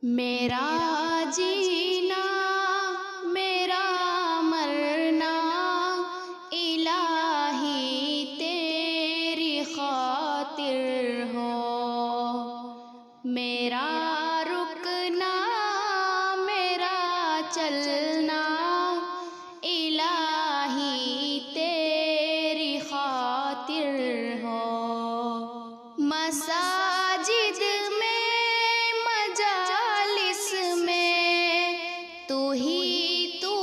میرا جینا میرا مرنا الہی تیری خاطر ہو، میرا رکنا میرا چلنا الہی تیری خاطر ہو۔ مساجد میں مجالس میں تو ہی تو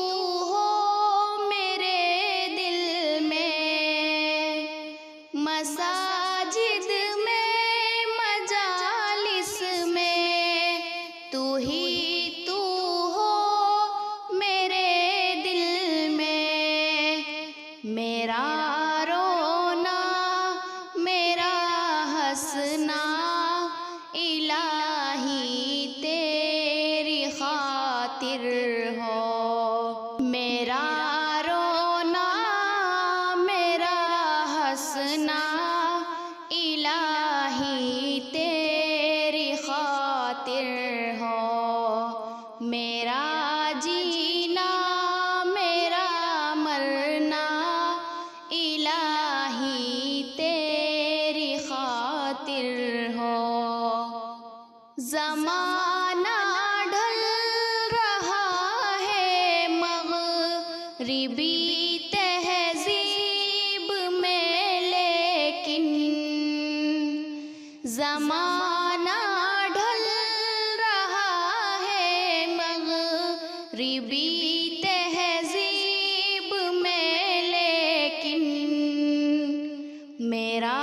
ہو میرے دل میں، مساجد میں مجالس میں تو ہی تو ہو میرے دل میں، میرا رونا میرا ہنسنا الہی تیری خاطر ہو، میرا رونا میرا ہنسنا الہی تیری خاطر ہو، میرا جینا میرا مرنا الہی تیری خاطر ہو۔ زمانہ ڈھل رہا ہے مغربی تہذیب میں، لیکن زمانہ ڈھل رہا ہے مغربی تہذیب میں، لیکن میرا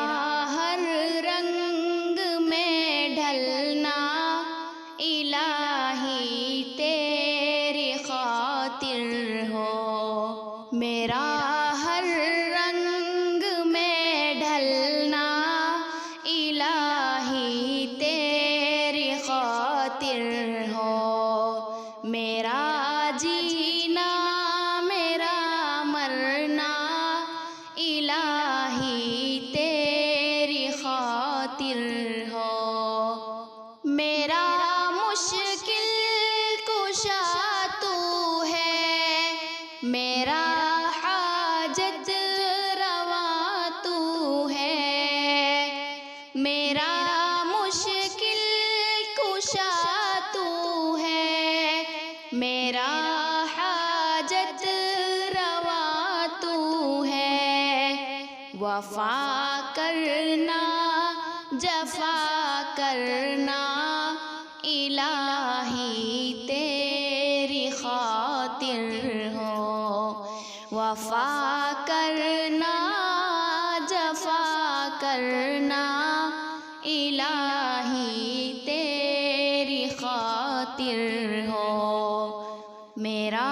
ہر رنگ میں ڈھلنا الہی تیری خاطر ہو، میرا ہر رنگ میں ڈھلنا الہی تیری خاطر ہو، میرا جینا میرا مرنا الہی تیری خاطر ہو، میرا مشکل کشا تو ہے، میرا حاجت روا تو ہے، میرا مشکل کشا تو ہے، میرا حاجت روا تو ہے، وفا کرنا جفا کرنا الہی تیری خاطر ہو، وفا کرنا جفا کرنا الہی تیری خاطر ہو، میرا